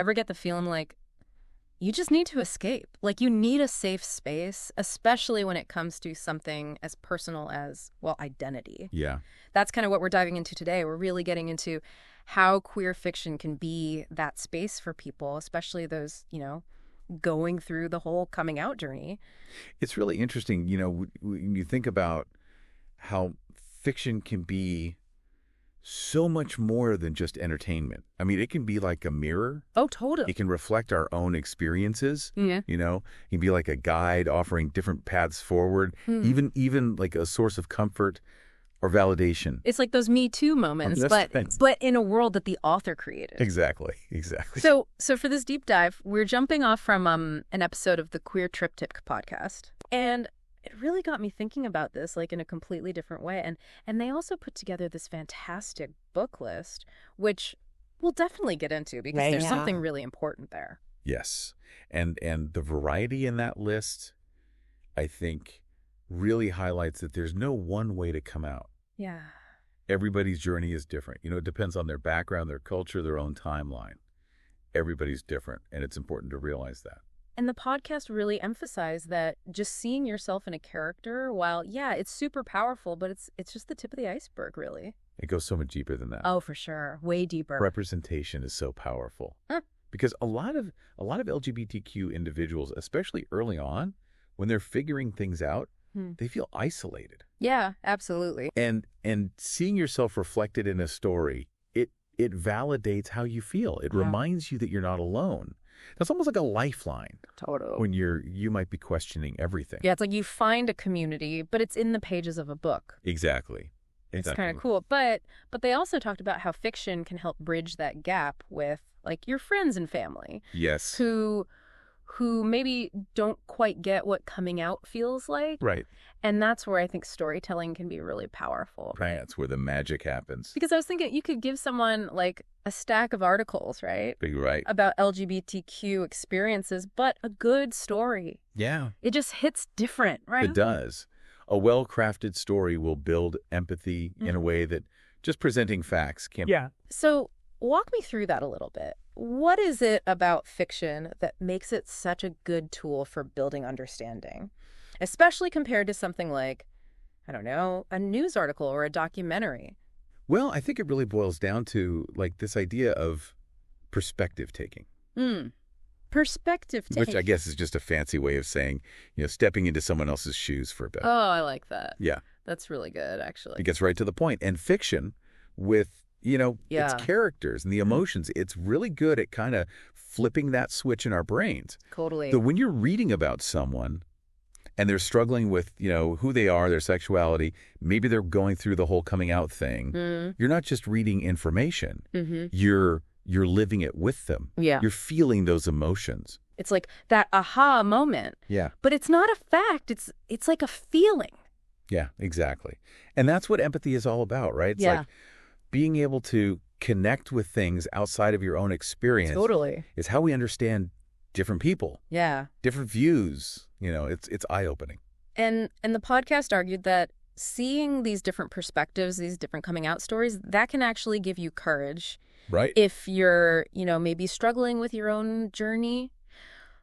ever get the feeling like you just need to escape? Like you need a safe space, especially when it comes to something as personal as, well, identity. Yeah. That's kind of what we're diving into today. We're really getting into how queer fiction can be that space for people, especially those, going through the whole coming out journey. It's really interesting, when you think about how fiction can be so much more than just entertainment. I mean, it can be like a mirror. Oh, totally. It can reflect our own experiences. Yeah. It can be like a guide offering different paths forward, even like a source of comfort or validation. It's like those Me Too moments, but in a world that the author created. Exactly. So for this deep dive, we're jumping off from an episode of the Queer Triptych podcast. And it really got me thinking about this like in a completely different way. And they also put together this fantastic book list, which we'll definitely get into because there's something really important there. Yes. And the variety in that list, I think, really highlights that there's no one way to come out. Yeah. Everybody's journey is different. It depends on their background, their culture, their own timeline. Everybody's different, and it's important to realize that. And the podcast really emphasized that just seeing yourself in a character, while, it's super powerful, but it's just the tip of the iceberg, really. It goes so much deeper than that. Oh, for sure. Way deeper. Representation is so powerful. Because a lot of LGBTQ individuals, especially early on, when they're figuring things out, they feel isolated. Yeah, absolutely. And seeing yourself reflected in a story, it validates how you feel. It reminds you that you're not alone. It's almost like a lifeline. Totally. When you might be questioning everything. Yeah, it's like you find a community, but it's in the pages of a book. Exactly. It's kind of cool. But they also talked about how fiction can help bridge that gap with like your friends and family. Yes. Who maybe don't quite get what coming out feels like. Right. And that's where I think storytelling can be really powerful. Right. That's where the magic happens. Because I was thinking you could give someone like a stack of articles, right? Right. About LGBTQ experiences, but a good story. Yeah. It just hits different, right? It does. A well-crafted story will build empathy in a way that just presenting facts can't. Yeah. So walk me through that a little bit. What is it about fiction that makes it such a good tool for building understanding, especially compared to something like, I don't know, a news article or a documentary? Well, I think it really boils down to like this idea of perspective taking. Perspective taking. Which I guess is just a fancy way of saying, stepping into someone else's shoes for a bit. Oh, I like that. Yeah. That's really good, actually. It gets right to the point. And fiction with its characters and the emotions, it's really good at kind of flipping that switch in our brains. Totally. So when you're reading about someone and they're struggling with, who they are, their sexuality, maybe they're going through the whole coming out thing, you're not just reading information. You're living it with them. Yeah. You're feeling those emotions. It's like that aha moment. Yeah. But it's not a fact. It's like a feeling. Yeah, exactly. And that's what empathy is all about, right? It's like being able to connect with things outside of your own experience. Totally. Is how we understand different people. Yeah. Different views. It's eye-opening. And the podcast argued that seeing these different perspectives, these different coming out stories, that can actually give you courage. Right. If you're, maybe struggling with your own journey.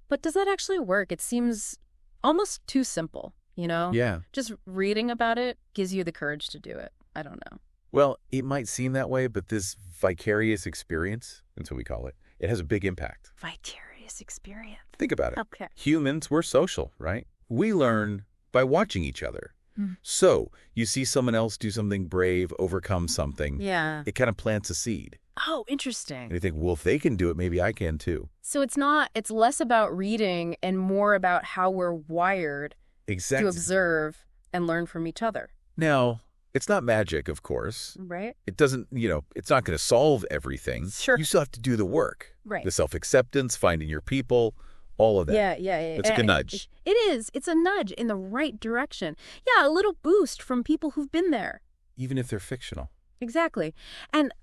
But does that actually work? It seems almost too simple, Yeah. Just reading about it gives you the courage to do it. I don't know. Well, it might seem that way, but this vicarious experience, that's what we call it, it has a big impact. Vicarious experience. Think about it. Okay. Humans, we're social, right? We learn by watching each other. So you see someone else do something brave, overcome something. Yeah. It kind of plants a seed. Oh, interesting. And you think, well, if they can do it, maybe I can too. So it's less about reading and more about how we're wired to observe and learn from each other. Now, it's not magic, of course. Right. It doesn't, it's not going to solve everything. Sure. You still have to do the work. Right. The self-acceptance, finding your people, all of that. Yeah. It's like a nudge. It is. It's a nudge in the right direction. Yeah, a little boost from people who've been there. Even if they're fictional. Exactly. And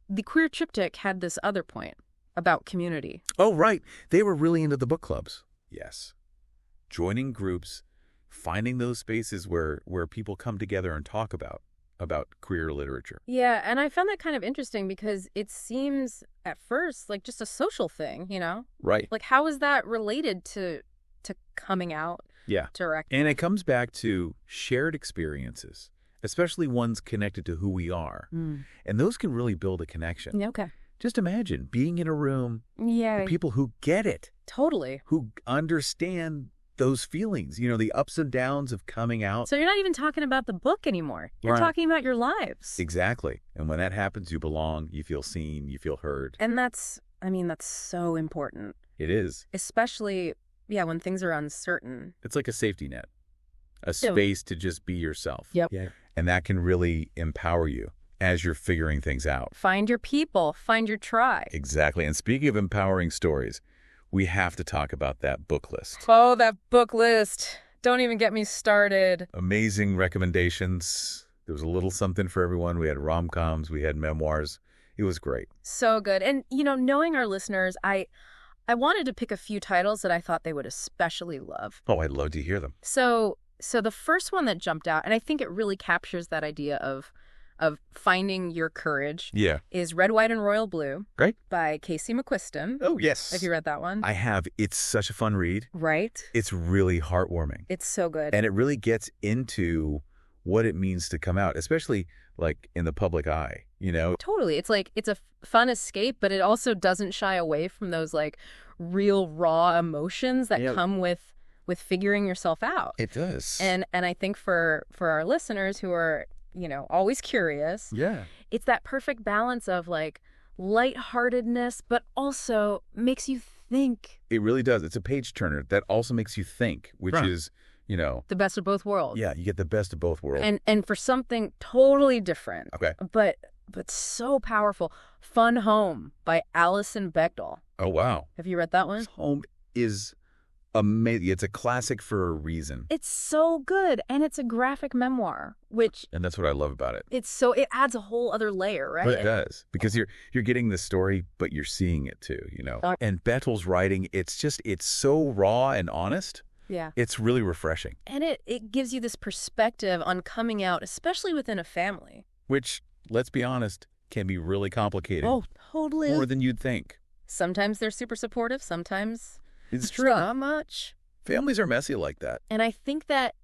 the Queer Triptych had this other point about community. Oh, right. They were really into the book clubs. Yes. Joining groups, finding those spaces where people come together and talk about about queer literature. Yeah, and I found that kind of interesting because it seems at first like just a social thing, you know? Right. Like, how is that related to coming out? Yeah. And it comes back to shared experiences, especially ones connected to who we are. And those can really build a connection. Yeah, okay. Just imagine being in a room with people who get it. Totally. Who understand those feelings, the ups and downs of coming out. So you're not even talking about the book anymore. You're talking about your lives. Exactly. And when that happens, you belong, you feel seen, you feel heard. And that's so important. It is. Especially, when things are uncertain. It's like a safety net, a space to just be yourself. Yep. Yeah. And that can really empower you as you're figuring things out. Find your people, find your tribe. Exactly. And speaking of empowering stories, we have to talk about that book list. Oh, that book list. Don't even get me started. Amazing recommendations. There was a little something for everyone. We had rom-coms, we had memoirs. It was great. So good. And, knowing our listeners, I wanted to pick a few titles that I thought they would especially love. Oh, I'd love to hear them. So the first one that jumped out, and I think it really captures that idea of finding your courage, is Red, White, and Royal Blue. Great. By Casey McQuiston. Oh, yes. Have you read that one? I have. It's such a fun read. Right. It's really heartwarming. It's so good. And it really gets into what it means to come out, especially like in the public eye, Totally. It's like it's a fun escape, but it also doesn't shy away from those like real raw emotions that come with figuring yourself out. It does. And I think for our listeners who are always curious. Yeah. It's that perfect balance of like lightheartedness, but also makes you think. It really does. It's a page turner that also makes you think, which is, the best of both worlds. Yeah, you get the best of both worlds. And for something totally different. Okay. But so powerful. Fun Home by Alison Bechdel. Oh, wow. Have you read that one? Home is amazing. It's a classic for a reason. It's so good, and it's a graphic memoir, and that's what I love about it. It adds a whole other layer, right? But it does, because you're getting the story, but you're seeing it too, And Bechdell's writing, it's so raw and honest. Yeah. It's really refreshing. And it gives you this perspective on coming out, especially within a family. Which, let's be honest, can be really complicated. Oh, totally. More than you'd think. Sometimes they're super supportive, sometimes it's true. Not much. Families are messy like that. And I think that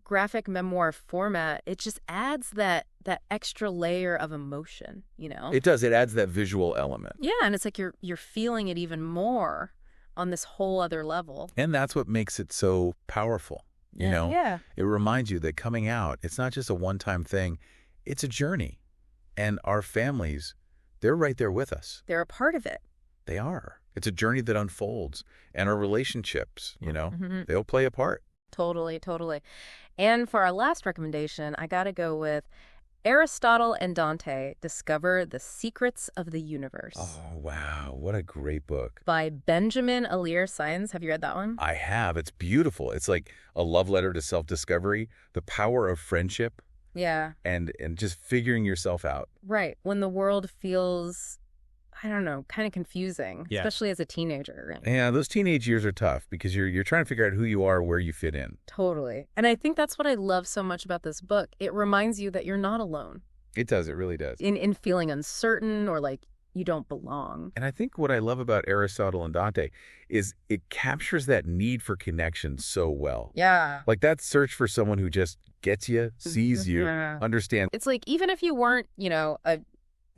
graphic memoir format, it just adds that extra layer of emotion, It does. It adds that visual element. Yeah, and it's like you're feeling it even more on this whole other level. And that's what makes it so powerful, Yeah. It reminds you that coming out, it's not just a one-time thing. It's a journey. And our families, they're right there with us. They're a part of it. They are. It's a journey that unfolds. And our relationships, they'll play a part. Totally, totally. And for our last recommendation, I got to go with Aristotle and Dante Discover the Secrets of the Universe. Oh, wow. What a great book. By Benjamin Alire Sáenz. Have you read that one? I have. It's beautiful. It's like a love letter to self-discovery, the power of friendship. Yeah. And just figuring yourself out. Right. When the world feels, I don't know, kind of confusing, especially as a teenager. Yeah, those teenage years are tough because you're trying to figure out who you are, where you fit in. Totally. And I think that's what I love so much about this book. It reminds you that you're not alone. It does. It really does. In feeling uncertain or like you don't belong. And I think what I love about Aristotle and Dante is it captures that need for connection so well. Yeah. Like that search for someone who just gets you, sees you, understands. It's like even if you weren't, a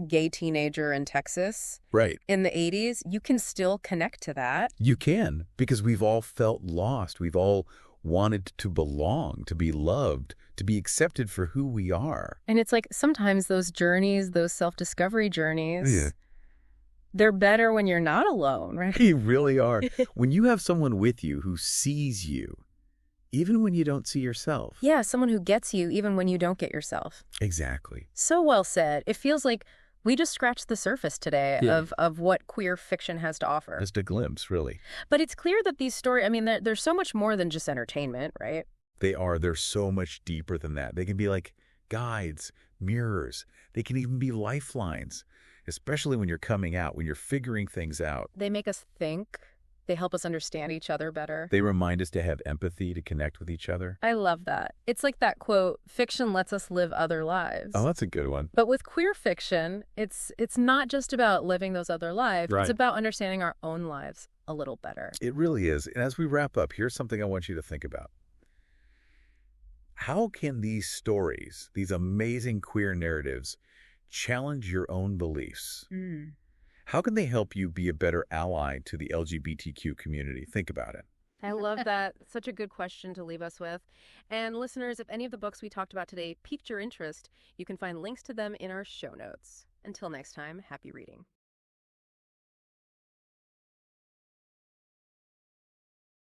gay teenager in Texas in the 80s, you can still connect to that. You can, because we've all felt lost. We've all wanted to belong, to be loved, to be accepted for who we are. And it's like sometimes those journeys, those self-discovery journeys, they're better when you're not alone, right? They really are. When you have someone with you who sees you, even when you don't see yourself. Yeah, someone who gets you even when you don't get yourself. Exactly. So well said. It feels like we just scratched the surface today of what queer fiction has to offer. Just a glimpse, really. But it's clear that these stories, they're so much more than just entertainment, right? They are. They're so much deeper than that. They can be like guides, mirrors. They can even be lifelines, especially when you're coming out, when you're figuring things out. They make us think. They help us understand each other better. They remind us to have empathy, to connect with each other. I love that. It's like that quote, fiction lets us live other lives. Oh, that's a good one. But with queer fiction, it's not just about living those other lives. Right. It's about understanding our own lives a little better. It really is. And as we wrap up, here's something I want you to think about. How can these stories, these amazing queer narratives, challenge your own beliefs? How can they help you be a better ally to the LGBTQ community? Think about it. I love that. Such a good question to leave us with. And listeners, if any of the books we talked about today piqued your interest, you can find links to them in our show notes. Until next time, happy reading.